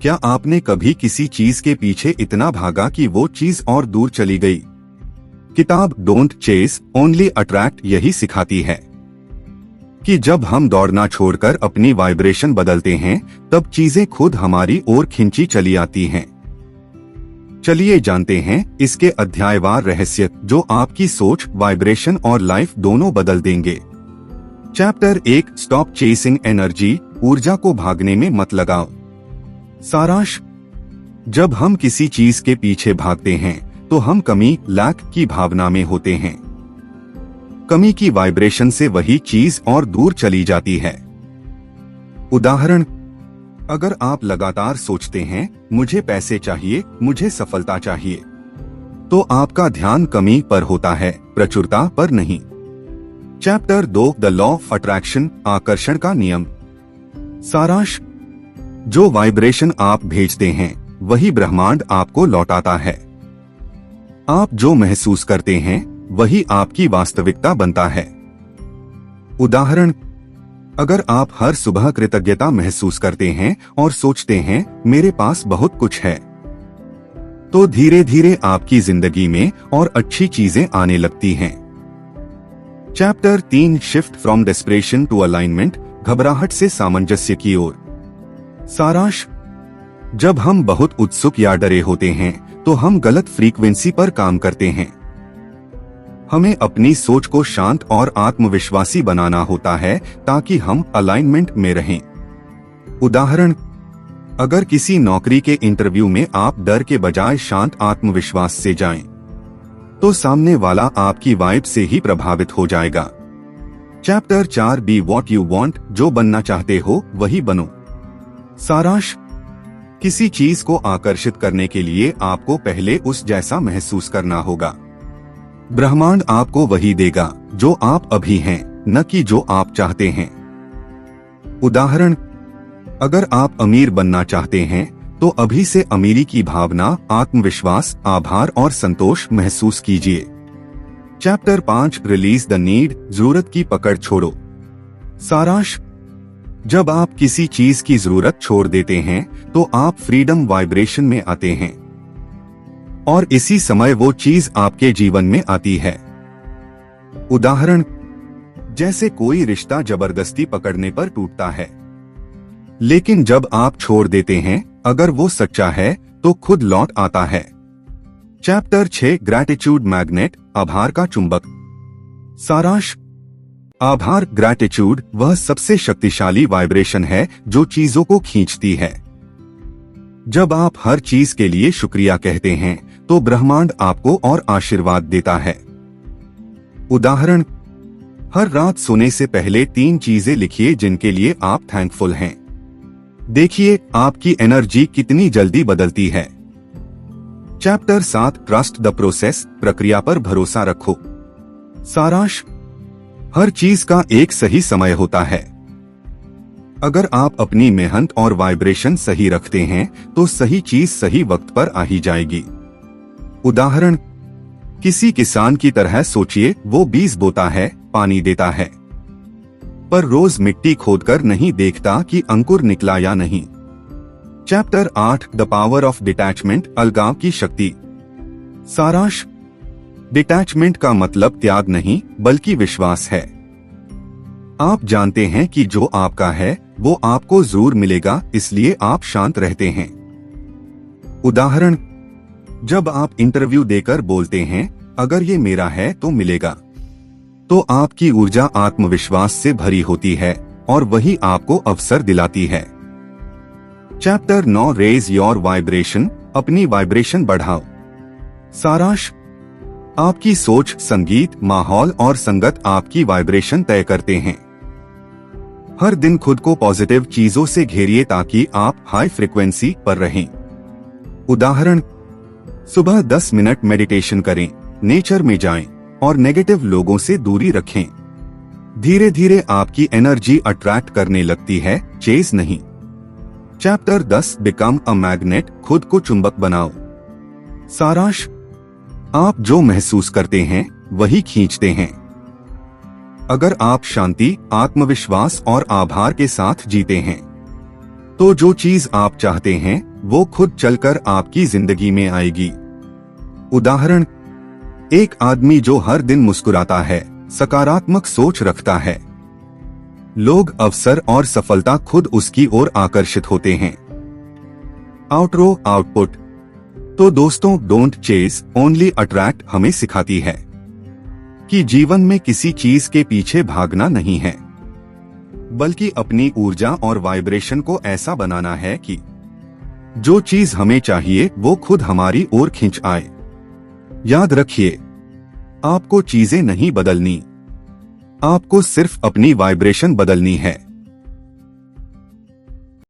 क्या आपने कभी किसी चीज के पीछे इतना भागा कि वो चीज और दूर चली गई? किताब डोंट चेस ओनली अट्रैक्ट यही सिखाती है कि जब हम दौड़ना छोड़कर अपनी वाइब्रेशन बदलते हैं तब चीजें खुद हमारी ओर खिंची चली आती हैं। चलिए जानते हैं इसके अध्यायवार रहस्य जो आपकी सोच, वाइब्रेशन और लाइफ दोनों बदल देंगे। चैप्टर 1 स्टॉप चेसिंग एनर्जी, ऊर्जा को भागने में मत लगाओ। सारांश, जब हम किसी चीज के पीछे भागते हैं तो हम कमी, लैक की भावना में होते हैं। कमी की वाइब्रेशन से वही चीज और दूर चली जाती है। उदाहरण, अगर आप लगातार सोचते हैं मुझे पैसे चाहिए, मुझे सफलता चाहिए, तो आपका ध्यान कमी पर होता है, प्रचुरता पर नहीं। Chapter 2 the law of attraction, आकर्षण का नियम। सारांश, जो वाइब्रेशन आप भेजते हैं वही ब्रह्मांड आपको लौटाता है। आप जो महसूस करते हैं वही आपकी वास्तविकता बनता है। उदाहरण, अगर आप हर सुबह कृतज्ञता महसूस करते हैं और सोचते हैं मेरे पास बहुत कुछ है, तो धीरे धीरे आपकी जिंदगी में और अच्छी चीजें आने लगती हैं। Chapter 3 shift from desperation to alignment, घबराहट से सामंजस्य की ओर। सारांश, जब हम बहुत उत्सुक या डरे होते हैं तो हम गलत फ्रीक्वेंसी पर काम करते हैं। हमें अपनी सोच को शांत और आत्मविश्वासी बनाना होता है ताकि हम अलाइनमेंट में रहें। उदाहरण, अगर किसी नौकरी के इंटरव्यू में आप डर के बजाय शांत आत्मविश्वास से जाएं, तो सामने वाला आपकी वाइब से ही प्रभावित हो जाएगा। Chapter 4 be what you want, जो बनना चाहते हो वही बनो। सारांश, किसी चीज को आकर्षित करने के लिए आपको पहले उस जैसा महसूस करना होगा। ब्रह्मांड आपको वही देगा जो आप अभी हैं, न कि जो आप चाहते हैं। उदाहरण, अगर आप अमीर बनना चाहते हैं तो अभी से अमीरी की भावना, आत्मविश्वास, आभार और संतोष महसूस कीजिए। चैप्टर 5 रिलीज द नीड, जरूरत की पकड़ छोड़ो। सारांश, जब आप किसी चीज की जरूरत छोड़ देते हैं तो आप फ्रीडम वाइब्रेशन में आते हैं और इसी समय वो चीज आपके जीवन में आती है। उदाहरण, जैसे कोई रिश्ता जबरदस्ती पकड़ने पर टूटता है, लेकिन जब आप छोड़ देते हैं, अगर वो सच्चा है तो खुद लौट आता है। चैप्टर 6 ग्रैटिट्यूड मैग्नेट, आभार का चुंबक। सारांश, आभार, ग्रैटिट्यूड वह सबसे शक्तिशाली वाइब्रेशन है जो चीजों को खींचती है। जब आप हर चीज के लिए शुक्रिया कहते हैं तो ब्रह्मांड आपको और आशीर्वाद देता है। उदाहरण, हर रात सोने से पहले 3 चीजें लिखिए जिनके लिए आप थैंकफुल हैं। देखिए आपकी एनर्जी कितनी जल्दी बदलती है। चैप्टर 7 ट्रस्ट द प्रोसेस, प्रक्रिया पर भरोसा रखो। सारांश, हर चीज का एक सही समय होता है। अगर आप अपनी मेहनत और वाइब्रेशन सही रखते हैं तो सही चीज सही वक्त पर आ ही जाएगी। उदाहरण, किसी किसान की तरह सोचिए, वो बीज बोता है, पानी देता है, पर रोज मिट्टी खोदकर नहीं देखता कि अंकुर निकला या नहीं। Chapter 8 the power of detachment, अलगाव की शक्ति। सारांश, डिटैचमेंट का मतलब त्याग नहीं बल्कि विश्वास है। आप जानते हैं कि जो आपका है वो आपको जरूर मिलेगा, इसलिए आप शांत रहते हैं। उदाहरण, जब आप इंटरव्यू देकर बोलते हैं अगर ये मेरा है तो मिलेगा, तो आपकी ऊर्जा आत्मविश्वास से भरी होती है और वही आपको अवसर दिलाती है। चैप्टर 9 रेज योर वाइब्रेशन, अपनी वाइब्रेशन बढ़ाओ। सारांश, आपकी सोच, संगीत, माहौल और संगत आपकी वाइब्रेशन तय करते हैं। हर दिन खुद को पॉजिटिव चीजों से घेरिए ताकि आप हाई फ्रिक्वेंसी पर रहें। उदाहरण, सुबह 10 मिनट मेडिटेशन करें, नेचर में जाएं और नेगेटिव लोगों से दूरी रखें। धीरे धीरे आपकी एनर्जी अट्रैक्ट करने लगती है, चेज नहीं। चैप्टर 10 बिकम अ मैग्नेट, खुद को चुंबक बनाओ। सारांश, आप जो महसूस करते हैं वही खींचते हैं। अगर आप शांति, आत्मविश्वास और आभार के साथ जीते हैं तो जो चीज आप चाहते हैं वो खुद चलकर आपकी जिंदगी में आएगी। उदाहरण, एक आदमी जो हर दिन मुस्कुराता है, सकारात्मक सोच रखता है, लोग अवसर और सफलता खुद उसकी ओर आकर्षित होते हैं। Outro output. तो दोस्तों, डोंट चेस ओनली अट्रैक्ट हमें सिखाती है कि जीवन में किसी चीज के पीछे भागना नहीं है, बल्कि अपनी ऊर्जा और वाइब्रेशन को ऐसा बनाना है कि जो चीज हमें चाहिए वो खुद हमारी ओर खिंच आए। याद रखिए, आपको चीजें नहीं बदलनी, आपको सिर्फ अपनी वाइब्रेशन बदलनी है।